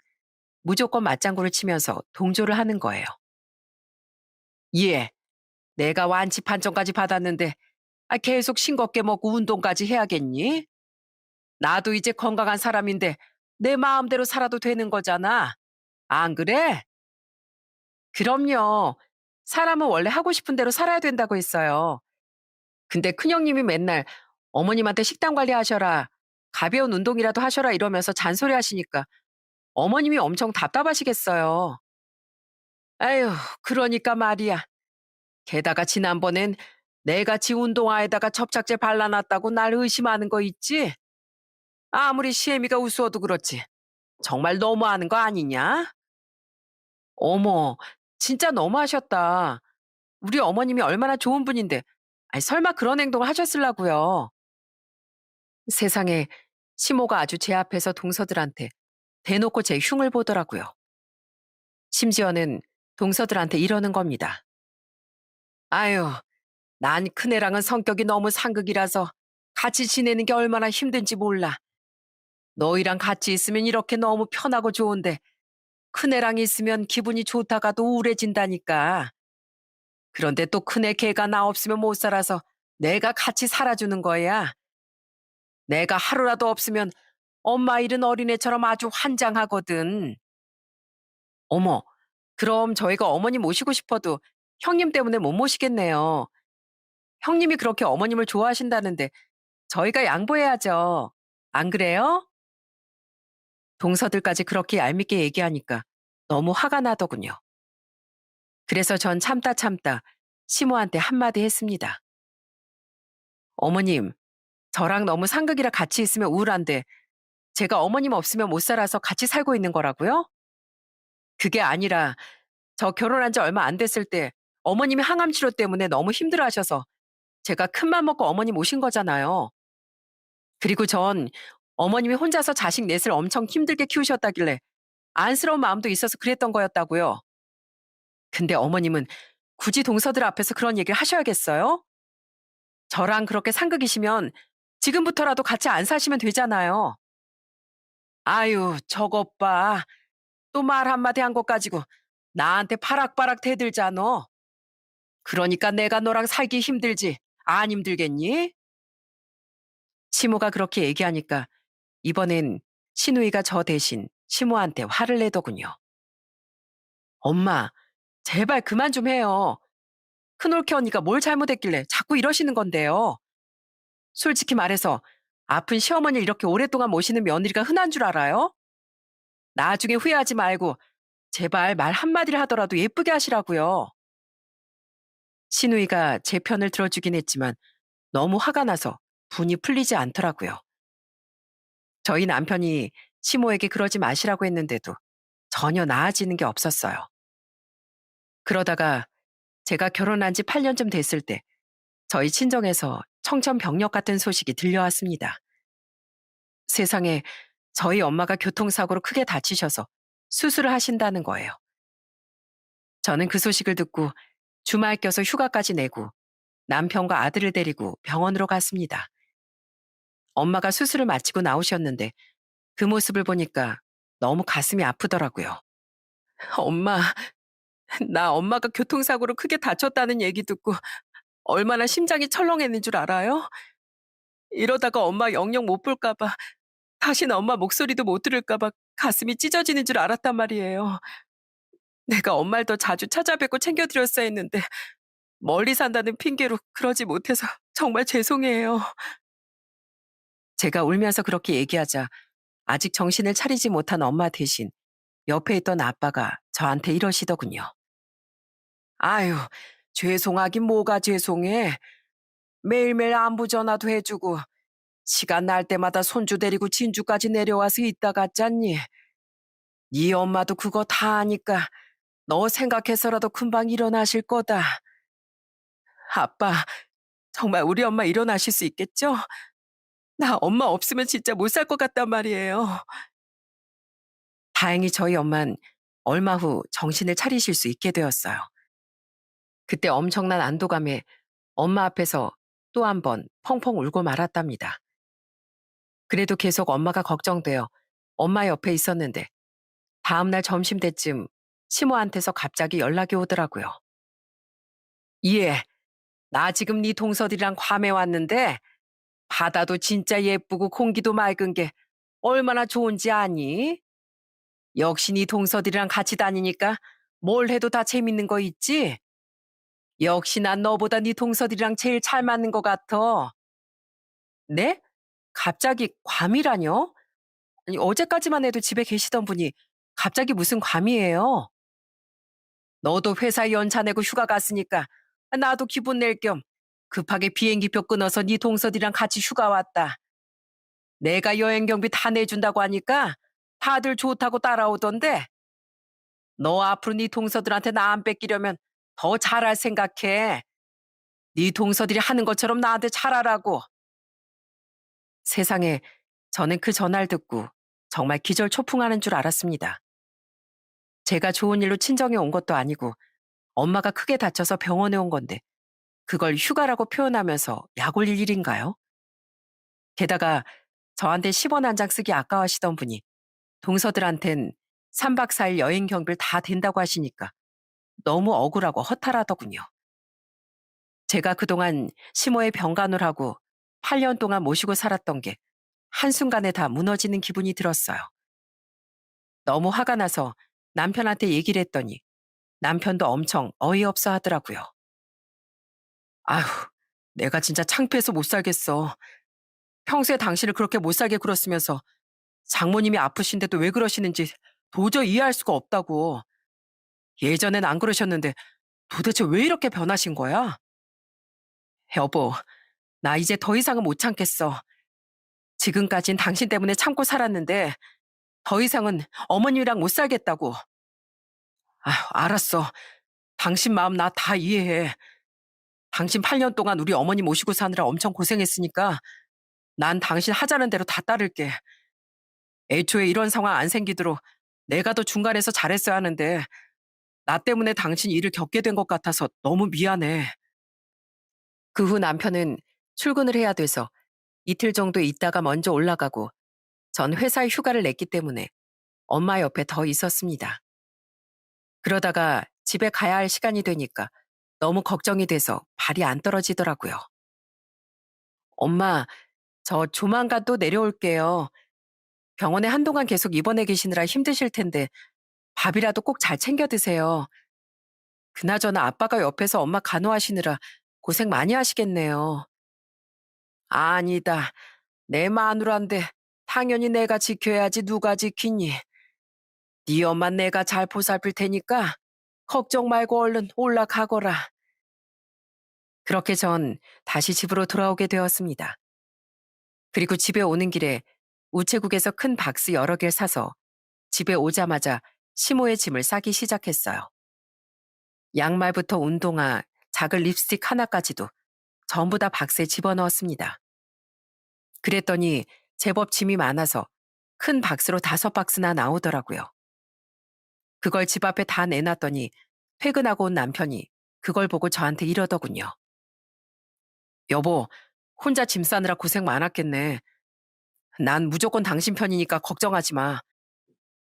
[SPEAKER 1] 무조건 맞장구를 치면서 동조를 하는 거예요. 예, 내가 완치 판정까지 받았는데 계속 싱겁게 먹고 운동까지 해야겠니? 나도 이제 건강한 사람인데 내 마음대로 살아도 되는 거잖아. 안 그래? 그럼요. 사람은 원래 하고 싶은 대로 살아야 된다고 했어요. 근데 큰형님이 맨날 어머님한테 식단 관리하셔라, 가벼운 운동이라도 하셔라 이러면서 잔소리 하시니까 어머님이 엄청 답답하시겠어요. 아휴, 그러니까 말이야. 게다가 지난번엔 내같이 운동화에다가 접착제 발라놨다고 날 의심하는 거 있지? 아무리 시애미가 우스워도 그렇지. 정말 너무하는 거 아니냐? 어머, 진짜 너무하셨다. 우리 어머님이 얼마나 좋은 분인데, 아니, 설마 그런 행동을 하셨을라고요. 세상에, 시모가 아주 제 앞에서 동서들한테 대놓고 제 흉을 보더라고요. 심지어는 동서들한테 이러는 겁니다. 아유, 난 큰애랑은 성격이 너무 상극이라서 같이 지내는 게 얼마나 힘든지 몰라. 너희랑 같이 있으면 이렇게 너무 편하고 좋은데 큰애랑 있으면 기분이 좋다가도 우울해진다니까. 그런데 또 큰애 걔가 나 없으면 못 살아서 내가 같이 살아주는 거야. 내가 하루라도 없으면 엄마 잃은 어린애처럼 아주 환장하거든. 어머, 그럼 저희가 어머님 모시고 싶어도 형님 때문에 못 모시겠네요. 형님이 그렇게 어머님을 좋아하신다는데 저희가 양보해야죠. 안 그래요? 동서들까지 그렇게 얄밉게 얘기하니까 너무 화가 나더군요. 그래서 전 참다 참다 시모한테 한마디 했습니다. 어머님, 저랑 너무 상극이라 같이 있으면 우울한데 제가 어머님 없으면 못 살아서 같이 살고 있는 거라고요? 그게 아니라 저 결혼한 지 얼마 안 됐을 때 어머님이 항암 치료 때문에 너무 힘들어 하셔서 제가 큰맘 먹고 어머님 오신 거잖아요. 그리고 전 어머님이 혼자서 자식 넷을 엄청 힘들게 키우셨다길래 안쓰러운 마음도 있어서 그랬던 거였다고요. 근데 어머님은 굳이 동서들 앞에서 그런 얘기를 하셔야겠어요? 저랑 그렇게 상극이시면 지금부터라도 같이 안 사시면 되잖아요. 아유, 저것 봐. 또 말 한마디 한 것 가지고 나한테 파락파락 대들잖아. 그러니까 내가 너랑 살기 힘들지. 안 힘들겠니? 시모가 그렇게 얘기하니까 이번엔 시누이가 저 대신 시모한테 화를 내더군요. 엄마, 제발 그만 좀 해요. 큰올케 언니가 뭘 잘못했길래 자꾸 이러시는 건데요. 솔직히 말해서 아픈 시어머니를 이렇게 오랫동안 모시는 며느리가 흔한 줄 알아요? 나중에 후회하지 말고 제발 말 한마디를 하더라도 예쁘게 하시라고요. 시누이가 제 편을 들어주긴 했지만 너무 화가 나서 분이 풀리지 않더라고요. 저희 남편이 시모에게 그러지 마시라고 했는데도 전혀 나아지는 게 없었어요. 그러다가 제가 결혼한 지 8년쯤 됐을 때 저희 친정에서 청천벽력 같은 소식이 들려왔습니다. 세상에 저희 엄마가 교통사고로 크게 다치셔서 수술을 하신다는 거예요. 저는 그 소식을 듣고 주말 껴서 휴가까지 내고 남편과 아들을 데리고 병원으로 갔습니다. 엄마가 수술을 마치고 나오셨는데 그 모습을 보니까 너무 가슴이 아프더라고요. 엄마, 나 엄마가 교통사고로 크게 다쳤다는 얘기 듣고 얼마나 심장이 철렁했는 줄 알아요? 이러다가 엄마 영영 못 볼까봐, 다시는 엄마 목소리도 못 들을까봐 가슴이 찢어지는 줄 알았단 말이에요. 내가 엄마를 더 자주 찾아뵙고 챙겨드렸어야 했는데 멀리 산다는 핑계로 그러지 못해서 정말 죄송해요. 제가 울면서 그렇게 얘기하자 아직 정신을 차리지 못한 엄마 대신 옆에 있던 아빠가 저한테 이러시더군요. 아유, 죄송하긴 뭐가 죄송해. 매일매일 안부 전화도 해주고 시간 날 때마다 손주 데리고 진주까지 내려와서 있다 갔잖니. 네 엄마도 그거 다 아니까 너 생각해서라도 금방 일어나실 거다. 아빠, 정말 우리 엄마 일어나실 수 있겠죠? 나 엄마 없으면 진짜 못 살 것 같단 말이에요. 다행히 저희 엄만 얼마 후 정신을 차리실 수 있게 되었어요. 그때 엄청난 안도감에 엄마 앞에서 또 한 번 펑펑 울고 말았답니다. 그래도 계속 엄마가 걱정되어 엄마 옆에 있었는데 다음날 점심때쯤 시모한테서 갑자기 연락이 오더라고요. 예, 나 지금 네 동서들이랑 괌에 왔는데 바다도 진짜 예쁘고 공기도 맑은 게 얼마나 좋은지 아니? 역시 네 동서들이랑 같이 다니니까 뭘 해도 다 재밌는 거 있지? 역시 난 너보다 네 동서들이랑 제일 잘 맞는 것 같아. 네? 갑자기 괌이라뇨? 아니, 어제까지만 해도 집에 계시던 분이 갑자기 무슨 괌이에요? 너도 회사 연차 내고 휴가 갔으니까 나도 기분 낼 겸 급하게 비행기표 끊어서 네 동서들이랑 같이 휴가 왔다. 내가 여행 경비 다 내준다고 하니까 다들 좋다고 따라오던데 너 앞으로 네 동서들한테 나 안 뺏기려면 더 잘할 생각해. 네 동서들이 하는 것처럼 나한테 잘하라고. 세상에, 저는 그 전화를 듣고 정말 기절초풍하는 줄 알았습니다. 제가 좋은 일로 친정에 온 것도 아니고 엄마가 크게 다쳐서 병원에 온 건데 그걸 휴가라고 표현하면서 약 올릴 일인가요? 게다가 저한테 10원 한 장 쓰기 아까워하시던 분이 동서들한텐 3박 4일 여행 경비를 다 된다고 하시니까 너무 억울하고 허탈하더군요. 제가 그동안 시모의 병간호를 하고 8년 동안 모시고 살았던 게 한순간에 다 무너지는 기분이 들었어요. 너무 화가 나서 남편한테 얘기를 했더니 남편도 엄청 어이없어 하더라고요. 아휴, 내가 진짜 창피해서 못 살겠어. 평소에 당신을 그렇게 못 살게 굴었으면서 장모님이 아프신데도 왜 그러시는지 도저히 이해할 수가 없다고. 예전엔 안 그러셨는데 도대체 왜 이렇게 변하신 거야? 여보, 나 이제 더 이상은 못 참겠어. 지금까진 당신 때문에 참고 살았는데 더 이상은 어머님이랑 못 살겠다고. 아휴, 알았어. 당신 마음 나 다 이해해. 당신 8년 동안 우리 어머니 모시고 사느라 엄청 고생했으니까 난 당신 하자는 대로 다 따를게. 애초에 이런 상황 안 생기도록 내가 더 중간에서 잘했어야 하는데 나 때문에 당신 일을 겪게 된 것 같아서 너무 미안해. 그 후 남편은 출근을 해야 돼서 이틀 정도 있다가 먼저 올라가고 전 회사에 휴가를 냈기 때문에 엄마 옆에 더 있었습니다. 그러다가 집에 가야 할 시간이 되니까 너무 걱정이 돼서 발이 안 떨어지더라고요. 엄마, 저 조만간 또 내려올게요. 병원에 한동안 계속 입원해 계시느라 힘드실 텐데 밥이라도 꼭 잘 챙겨 드세요. 그나저나 아빠가 옆에서 엄마 간호하시느라 고생 많이 하시겠네요. 아니다. 내 마누라인데 당연히 내가 지켜야지 누가 지키니. 네 엄마 내가 잘 보살필 테니까 걱정 말고 얼른 올라가거라. 그렇게 전 다시 집으로 돌아오게 되었습니다. 그리고 집에 오는 길에 우체국에서 큰 박스 여러 개를 사서 집에 오자마자 시모의 짐을 싸기 시작했어요. 양말부터 운동화, 작은 립스틱 하나까지도 전부 다 박스에 집어넣었습니다. 그랬더니 제법 짐이 많아서 큰 박스로 5박스나 나오더라고요. 그걸 집 앞에 다 내놨더니 퇴근하고 온 남편이 그걸 보고 저한테 이러더군요. 여보, 혼자 짐 싸느라 고생 많았겠네. 난 무조건 당신 편이니까 걱정하지 마.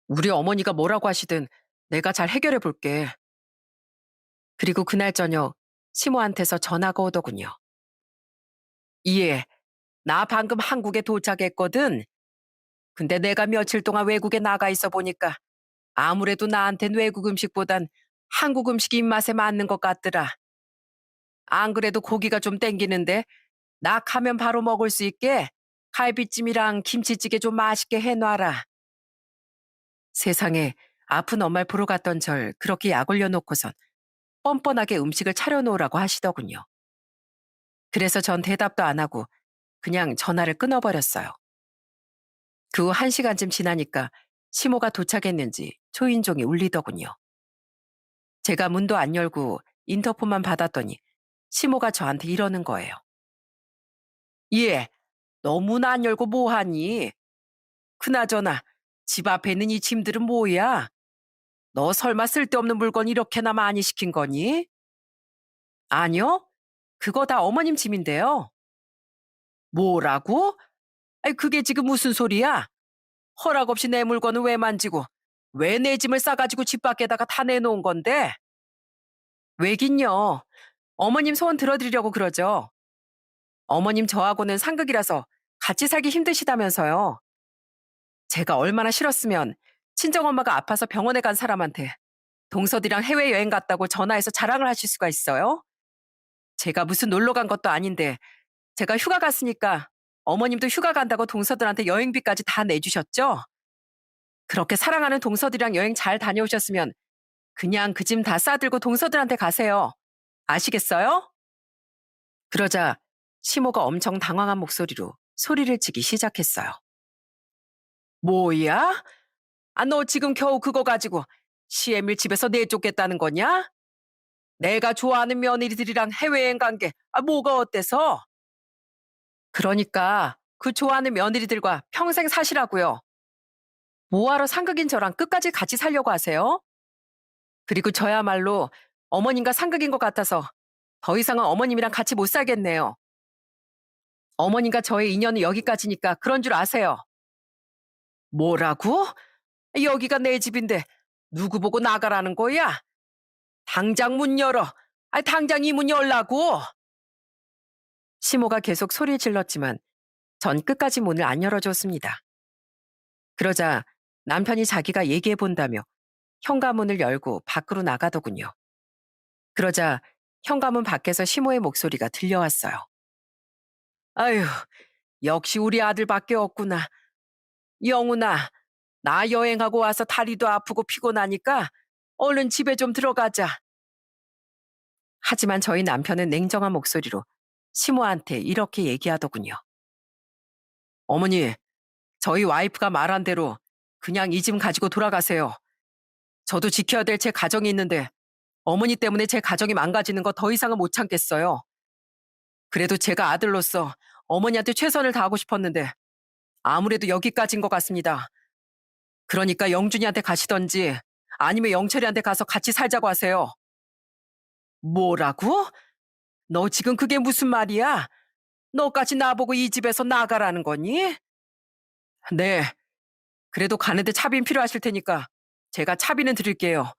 [SPEAKER 1] 우리 어머니가 뭐라고 하시든 내가 잘 해결해 볼게. 그리고 그날 저녁 시모한테서 전화가 오더군요. 이해, 나 방금 한국에 도착했거든. 근데 내가 며칠 동안 외국에 나가 있어 보니까 아무래도 나한텐 외국 음식보단 한국 음식이 입맛에 맞는 것 같더라. 안 그래도 고기가 좀 땡기는데 나 가면 바로 먹을 수 있게 갈비찜이랑 김치찌개 좀 맛있게 해놔라. 세상에, 아픈 엄마를 보러 갔던 절 그렇게 약 올려놓고선 뻔뻔하게 음식을 차려놓으라고 하시더군요. 그래서 전 대답도 안 하고 그냥 전화를 끊어버렸어요. 그 후 1시간쯤 지나니까 시모가 도착했는지 초인종이 울리더군요. 제가 문도 안 열고 인터폰만 받았더니 시모가 저한테 이러는 거예요. 얘, 너 문 안 열고 뭐 하니? 그나저나 집 앞에 있는 이 짐들은 뭐야? 너 설마 쓸데없는 물건 이렇게나 많이 시킨 거니? 아니요. 그거 다 어머님 짐인데요. 뭐라고? 아이, 그게 지금 무슨 소리야? 허락 없이 내 물건은 왜 만지고 왜 내 짐을 싸가지고 집 밖에다가 다 내놓은 건데? 왜긴요. 어머님 소원 들어드리려고 그러죠. 어머님 저하고는 상극이라서 같이 살기 힘드시다면서요. 제가 얼마나 싫었으면 친정엄마가 아파서 병원에 간 사람한테 동서들이랑 해외여행 갔다고 전화해서 자랑을 하실 수가 있어요? 제가 무슨 놀러 간 것도 아닌데 제가 휴가 갔으니까 어머님도 휴가 간다고 동서들한테 여행비까지 다 내주셨죠? 그렇게 사랑하는 동서들이랑 여행 잘 다녀오셨으면 그냥 그 짐 다 싸들고 동서들한테 가세요. 아시겠어요? 그러자 시모가 엄청 당황한 목소리로 소리를 치기 시작했어요. 뭐야? 아, 너 지금 겨우 그거 가지고 시애밀 집에서 내쫓겠다는 거냐? 내가 좋아하는 며느리들이랑 해외여행 간 게 뭐가 어때서? 그러니까 그 좋아하는 며느리들과 평생 사시라고요. 뭐하러 상극인 저랑 끝까지 같이 살려고 하세요? 그리고 저야말로 어머님과 상극인 것 같아서 더 이상은 어머님이랑 같이 못 살겠네요. 어머님과 저의 인연은 여기까지니까 그런 줄 아세요. 뭐라고? 여기가 내 집인데 누구 보고 나가라는 거야? 당장 문 열어. 당장 이 문 열라고. 시모가 계속 소리를 질렀지만 전 끝까지 문을 안 열어줬습니다. 그러자 남편이 자기가 얘기해 본다며 현관문을 열고 밖으로 나가더군요. 그러자 현관문 밖에서 시모의 목소리가 들려왔어요. 아휴, 역시 우리 아들밖에 없구나. 영훈아, 나 여행하고 와서 다리도 아프고 피곤하니까 얼른 집에 좀 들어가자. 하지만 저희 남편은 냉정한 목소리로 시모한테 이렇게 얘기하더군요. 어머니, 저희 와이프가 말한 대로 그냥 이 짐 가지고 돌아가세요. 저도 지켜야 될 제 가정이 있는데 어머니 때문에 제 가정이 망가지는 거 더 이상은 못 참겠어요. 그래도 제가 아들로서 어머니한테 최선을 다하고 싶었는데 아무래도 여기까지인 것 같습니다. 그러니까 영준이한테 가시던지 아니면 영철이한테 가서 같이 살자고 하세요. 뭐라고? 너 지금 그게 무슨 말이야? 너까지 나보고 이 집에서 나가라는 거니? 네. 그래도 가는데 차비는 필요하실 테니까 제가 차비는 드릴게요.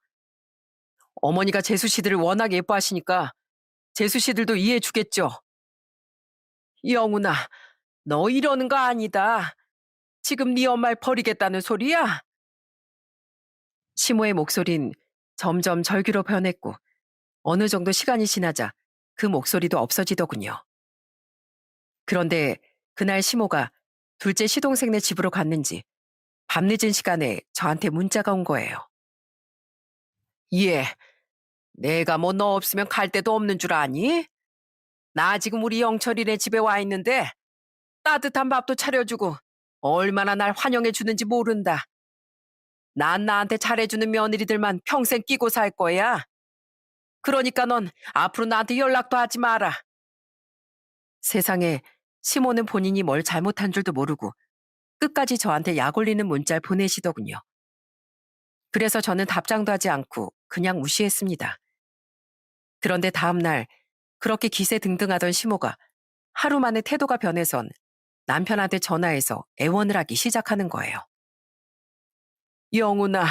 [SPEAKER 1] 어머니가 재수 씨들을 워낙 예뻐하시니까 재수 씨들도 이해해 주겠죠. 영훈아, 너 이러는 거 아니다. 지금 네 엄마를 버리겠다는 소리야? 시모의 목소린 점점 절규로 변했고 어느 정도 시간이 지나자 그 목소리도 없어지더군요. 그런데 그날 시모가 둘째 시동생네 집으로 갔는지 밤늦은 시간에 저한테 문자가 온 거예요. 예, 내가 뭐 너 없으면 갈 데도 없는 줄 아니? 나 지금 우리 영철이네 집에 와 있는데 따뜻한 밥도 차려주고 얼마나 날 환영해 주는지 모른다. 난 나한테 잘해주는 며느리들만 평생 끼고 살 거야. 그러니까 넌 앞으로 나한테 연락도 하지 마라. 세상에 시모는 본인이 뭘 잘못한 줄도 모르고 끝까지 저한테 약 올리는 문자를 보내시더군요. 그래서 저는 답장도 하지 않고 그냥 무시했습니다. 그런데 다음 날 그렇게 기세등등하던 시모가 하루 만에 태도가 변해선 남편한테 전화해서 애원을 하기 시작하는 거예요. 영훈아,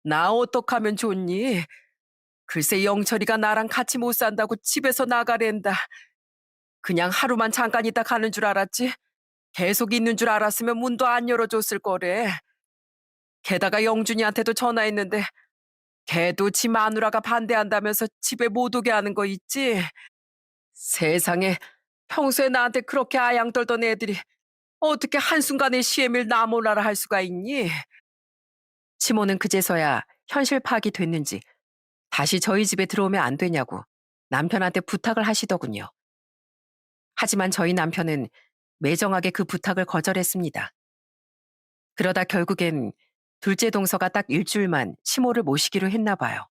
[SPEAKER 1] 나 어떡하면 좋니? 글쎄 영철이가 나랑 같이 못 산다고 집에서 나가랜다. 그냥 하루만 잠깐 있다 가는 줄 알았지? 계속 있는 줄 알았으면 문도 안 열어줬을 거래. 게다가 영준이한테도 전화했는데 걔도 지 마누라가 반대한다면서 집에 못 오게 하는 거 있지? 세상에 평소에 나한테 그렇게 아양 떨던 애들이 어떻게 한순간에 시애밀 나몰라라 할 수가 있니? 시모는 그제서야 현실 파악이 됐는지 다시 저희 집에 들어오면 안 되냐고 남편한테 부탁을 하시더군요. 하지만 저희 남편은 매정하게 그 부탁을 거절했습니다. 그러다 결국엔 둘째 동서가 딱 일주일만 시모를 모시기로 했나 봐요.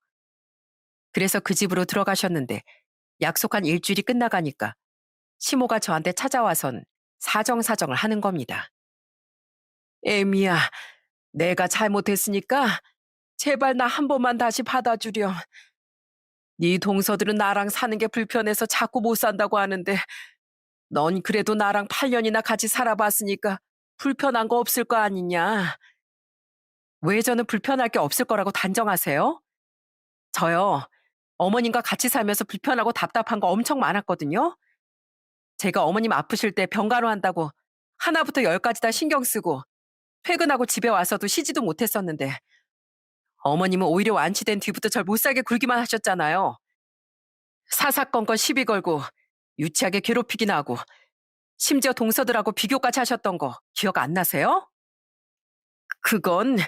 [SPEAKER 1] 그래서 그 집으로 들어가셨는데 약속한 일주일이 끝나가니까 시모가 저한테 찾아와선 사정사정을 하는 겁니다. 애미야, 내가 잘못했으니까 제발 나 한 번만 다시 받아주렴. 네 동서들은 나랑 사는 게 불편해서 자꾸 못 산다고 하는데 넌 그래도 나랑 8년이나 같이 살아봤으니까 불편한 거 없을 거 아니냐. 왜 저는 불편할 게 없을 거라고 단정하세요? 저요, 어머님과 같이 살면서 불편하고 답답한 거 엄청 많았거든요. 제가 어머님 아프실 때 병간호한다고 하나부터 열까지 다 신경 쓰고 퇴근하고 집에 와서도 쉬지도 못했었는데 어머님은 오히려 완치된 뒤부터 절 못살게 굴기만 하셨잖아요. 사사건건 시비 걸고 유치하게 괴롭히기나 하고 심지어 동서들하고 비교까지 하셨던 거 기억 안 나세요? 그건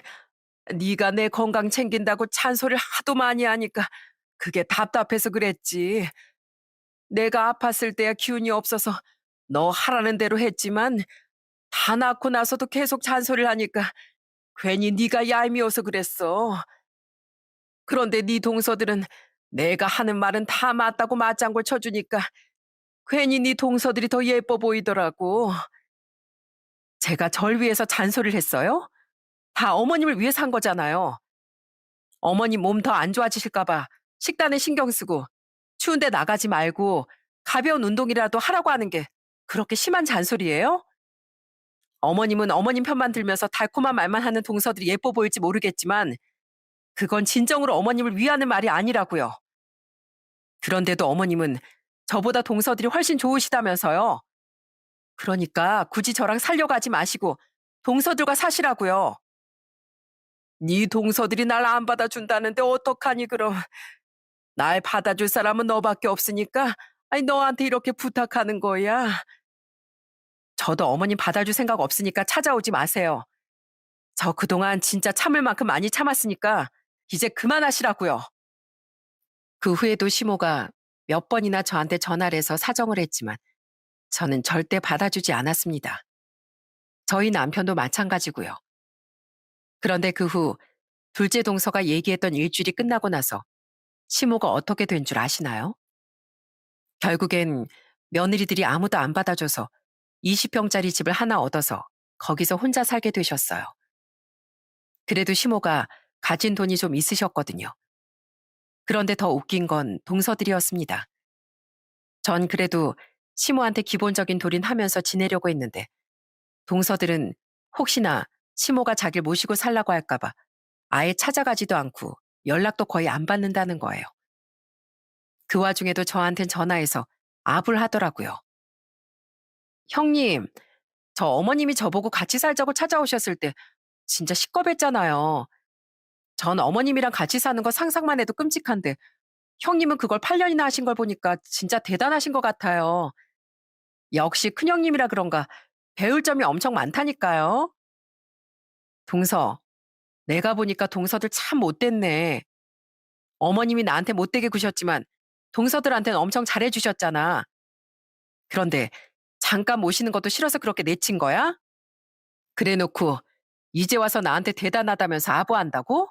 [SPEAKER 1] 네가 내 건강 챙긴다고 잔소리를 하도 많이 하니까 그게 답답해서 그랬지. 내가 아팠을 때야 기운이 없어서 너 하라는 대로 했지만 다 낳고 나서도 계속 잔소리를 하니까 괜히 네가 얄미워서 그랬어. 그런데 네 동서들은 내가 하는 말은 다 맞다고 맞장구 쳐주니까 괜히 네 동서들이 더 예뻐 보이더라고. 제가 절 위해서 잔소리를 했어요? 다 어머님을 위해서 한 거잖아요. 어머님 몸 더 안 좋아지실까 봐 식단에 신경 쓰고 추운데 나가지 말고 가벼운 운동이라도 하라고 하는 게 그렇게 심한 잔소리예요? 어머님은 어머님 편만 들면서 달콤한 말만 하는 동서들이 예뻐 보일지 모르겠지만 그건 진정으로 어머님을 위하는 말이 아니라고요. 그런데도 어머님은 저보다 동서들이 훨씬 좋으시다면서요. 그러니까 굳이 저랑 살려가지 마시고 동서들과 사시라고요. 네 동서들이 날 안 받아준다는데 어떡하니 그럼. 날 받아줄 사람은 너밖에 없으니까 아니 너한테 이렇게 부탁하는 거야. 저도 어머님 받아줄 생각 없으니까 찾아오지 마세요. 저 그동안 진짜 참을 만큼 많이 참았으니까 이제 그만하시라고요. 그 후에도 시모가 몇 번이나 저한테 전화를 해서 사정을 했지만 저는 절대 받아주지 않았습니다. 저희 남편도 마찬가지고요. 그런데 그 후 둘째 동서가 얘기했던 일주일이 끝나고 나서 시모가 어떻게 된 줄 아시나요? 결국엔 며느리들이 아무도 안 받아줘서 20평짜리 집을 하나 얻어서 거기서 혼자 살게 되셨어요. 그래도 시모가 가진 돈이 좀 있으셨거든요. 그런데 더 웃긴 건 동서들이었습니다. 전 그래도 시모한테 기본적인 도린하면서 지내려고 했는데 동서들은 혹시나 시모가 자기를 모시고 살라고 할까봐 아예 찾아가지도 않고 연락도 거의 안 받는다는 거예요. 그 와중에도 저한텐 전화해서 압을 하더라고요. 형님, 저 어머님이 저보고 같이 살자고 찾아오셨을 때 진짜 시겁했잖아요. 전 어머님이랑 같이 사는 거 상상만 해도 끔찍한데 형님은 그걸 8년이나 하신 걸 보니까 진짜 대단하신 것 같아요. 역시 큰형님이라 그런가 배울 점이 엄청 많다니까요. 동서, 내가 보니까 동서들 참 못됐네. 어머님이 나한테 못되게 구셨지만 동서들한테는 엄청 잘해주셨잖아. 그런데 잠깐 모시는 것도 싫어서 그렇게 내친 거야? 그래놓고 이제 와서 나한테 대단하다면서 아부한다고?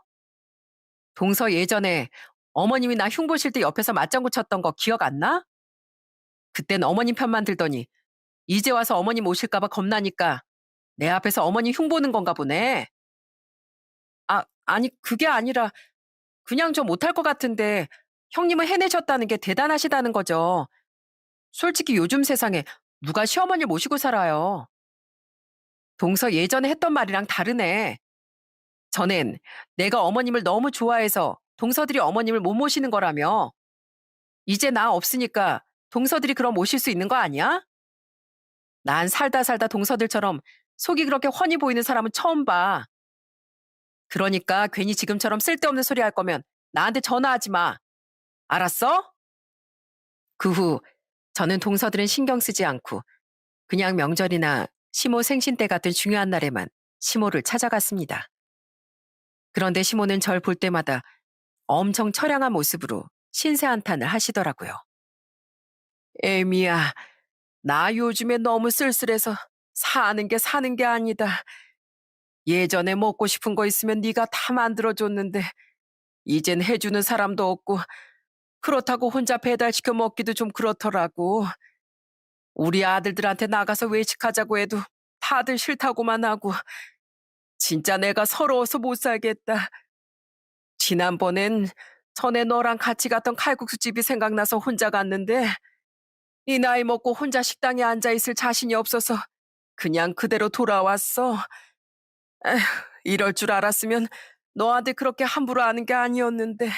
[SPEAKER 1] 동서 예전에 어머님이 나 흉보실 때 옆에서 맞장구 쳤던 거 기억 안 나? 그땐 어머님 편만 들더니 이제 와서 어머님 오실까 봐 겁나니까 내 앞에서 어머님 흉보는 건가 보네. 아니 그게 아니라 그냥 좀 못할 것 같은데 형님은 해내셨다는 게 대단하시다는 거죠. 솔직히 요즘 세상에 누가 시어머니를 모시고 살아요. 동서 예전에 했던 말이랑 다르네. 전엔 내가 어머님을 너무 좋아해서 동서들이 어머님을 못 모시는 거라며. 이제 나 없으니까 동서들이 그럼 모실 수 있는 거 아니야? 난 살다 살다 동서들처럼 속이 그렇게 훤히 보이는 사람은 처음 봐. 그러니까 괜히 지금처럼 쓸데없는 소리 할 거면 나한테 전화하지 마. 알았어? 그 후 저는 동서들은 신경 쓰지 않고 그냥 명절이나 시모 생신 때 같은 중요한 날에만 시모를 찾아갔습니다. 그런데 시모는 절 볼 때마다 엄청 처량한 모습으로 신세 한탄을 하시더라고요. 애미야, 나 요즘에 너무 쓸쓸해서 사는 게 사는 게 아니다. 예전에 먹고 싶은 거 있으면 네가 다 만들어줬는데 이젠 해주는 사람도 없고 그렇다고 혼자 배달시켜 먹기도 좀 그렇더라고. 우리 아들들한테 나가서 외식하자고 해도 다들 싫다고만 하고 진짜 내가 서러워서 못 살겠다. 지난번엔 전에 너랑 같이 갔던 칼국수집이 생각나서 혼자 갔는데 이 나이 먹고 혼자 식당에 앉아 있을 자신이 없어서 그냥 그대로 돌아왔어. 에휴, 이럴 줄 알았으면 너한테 그렇게 함부로 하는 게 아니었는데.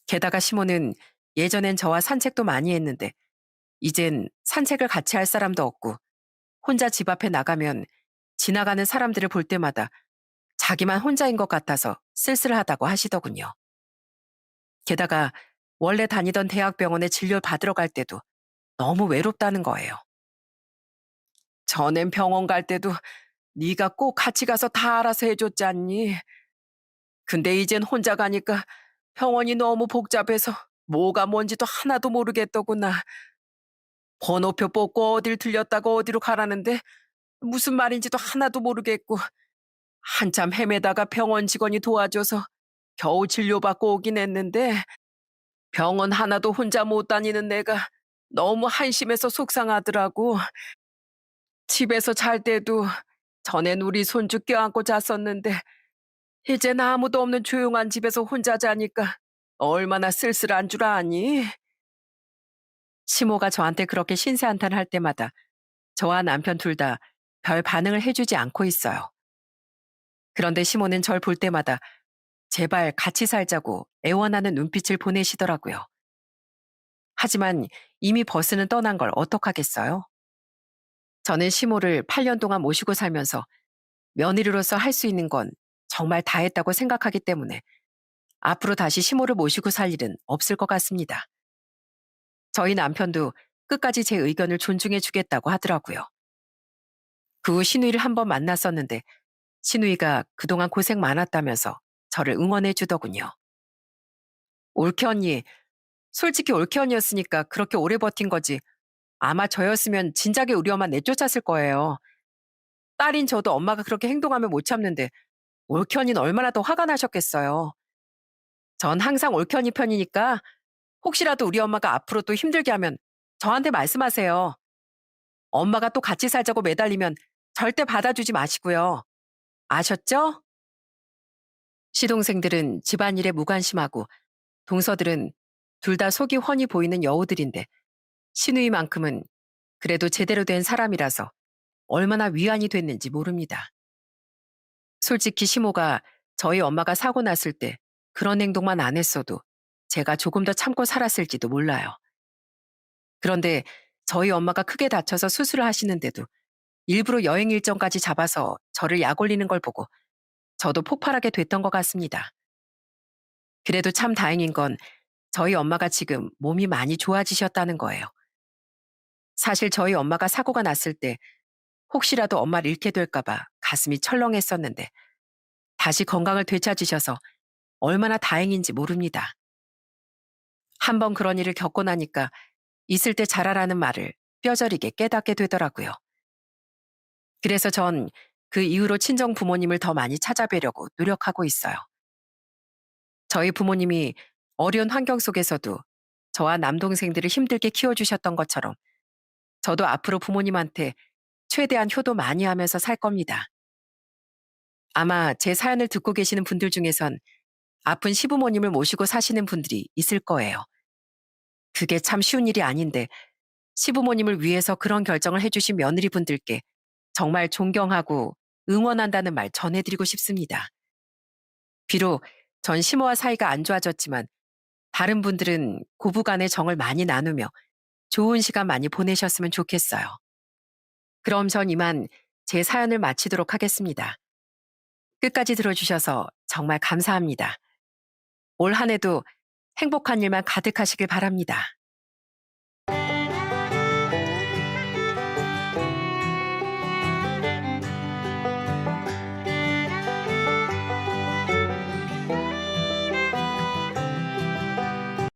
[SPEAKER 1] 게다가 시모는 예전엔 저와 산책도 많이 했는데 이젠 산책을 같이 할 사람도 없고 혼자 집 앞에 나가면 지나가는 사람들을 볼 때마다 자기만 혼자인 것 같아서 쓸쓸하다고 하시더군요. 게다가 원래 다니던 대학병원에 진료 받으러 갈 때도 너무 외롭다는 거예요. 전엔 병원 갈 때도 네가 꼭 같이 가서 다 알아서 해줬잖니. 근데 이젠 혼자 가니까 병원이 너무 복잡해서 뭐가 뭔지도 하나도 모르겠더구나. 번호표 뽑고 어딜 들렸다고 어디로 가라는데 무슨 말인지도 하나도 모르겠고 한참 헤매다가 병원 직원이 도와줘서 겨우 진료받고 오긴 했는데 병원 하나도 혼자 못 다니는 내가 너무 한심해서 속상하더라고. 집에서 잘 때도 전엔 우리 손주 껴안고 잤었는데 이젠 아무도 없는 조용한 집에서 혼자 자니까 얼마나 쓸쓸한 줄 아니? 시모가 저한테 그렇게 신세한탄할 때마다 저와 남편 둘 다 별 반응을 해주지 않고 있어요. 그런데 시모는 절 볼 때마다 제발 같이 살자고 애원하는 눈빛을 보내시더라고요. 하지만 이미 버스는 떠난 걸 어떡하겠어요? 저는 시모를 8년 동안 모시고 살면서 며느리로서 할 수 있는 건 정말 다 했다고 생각하기 때문에 앞으로 다시 시모를 모시고 살 일은 없을 것 같습니다. 저희 남편도 끝까지 제 의견을 존중해 주겠다고 하더라고요. 그 후 신우이를 한번 만났었는데 신우이가 그동안 고생 많았다면서 저를 응원해 주더군요. 올케 언니, 솔직히 올케 언니였으니까 그렇게 오래 버틴 거지. 아마 저였으면 진작에 우리 엄마 내쫓았을 거예요. 딸인 저도 엄마가 그렇게 행동하면 못 참는데 올케 언니는 얼마나 더 화가 나셨겠어요. 전 항상 올케 언니 편이니까 혹시라도 우리 엄마가 앞으로 또 힘들게 하면 저한테 말씀하세요. 엄마가 또 같이 살자고 매달리면 절대 받아주지 마시고요. 아셨죠? 시동생들은 집안일에 무관심하고 동서들은 둘 다 속이 훤히 보이는 여우들인데 시누이만큼은 그래도 제대로 된 사람이라서 얼마나 위안이 됐는지 모릅니다. 솔직히 시모가 저희 엄마가 사고 났을 때 그런 행동만 안 했어도 제가 조금 더 참고 살았을지도 몰라요. 그런데 저희 엄마가 크게 다쳐서 수술을 하시는데도 일부러 여행 일정까지 잡아서 저를 약 올리는 걸 보고 저도 폭발하게 됐던 것 같습니다. 그래도 참 다행인 건 저희 엄마가 지금 몸이 많이 좋아지셨다는 거예요. 사실 저희 엄마가 사고가 났을 때 혹시라도 엄마를 잃게 될까봐 가슴이 철렁했었는데 다시 건강을 되찾으셔서 얼마나 다행인지 모릅니다. 한번 그런 일을 겪고 나니까 있을 때 잘하라는 말을 뼈저리게 깨닫게 되더라고요. 그래서 전 그 이후로 친정 부모님을 더 많이 찾아뵈려고 노력하고 있어요. 저희 부모님이 어려운 환경 속에서도 저와 남동생들을 힘들게 키워주셨던 것처럼 저도 앞으로 부모님한테 최대한 효도 많이 하면서 살 겁니다. 아마 제 사연을 듣고 계시는 분들 중에선 아픈 시부모님을 모시고 사시는 분들이 있을 거예요. 그게 참 쉬운 일이 아닌데 시부모님을 위해서 그런 결정을 해주신 며느리분들께 정말 존경하고 응원한다는 말 전해드리고 싶습니다. 비록 전 시모와 사이가 안 좋아졌지만 다른 분들은 고부간의 정을 많이 나누며 좋은 시간 많이 보내셨으면 좋겠어요. 그럼 전 이만 제 사연을 마치도록 하겠습니다. 끝까지 들어주셔서 정말 감사합니다. 올 한 해도 행복한 일만 가득하시길 바랍니다.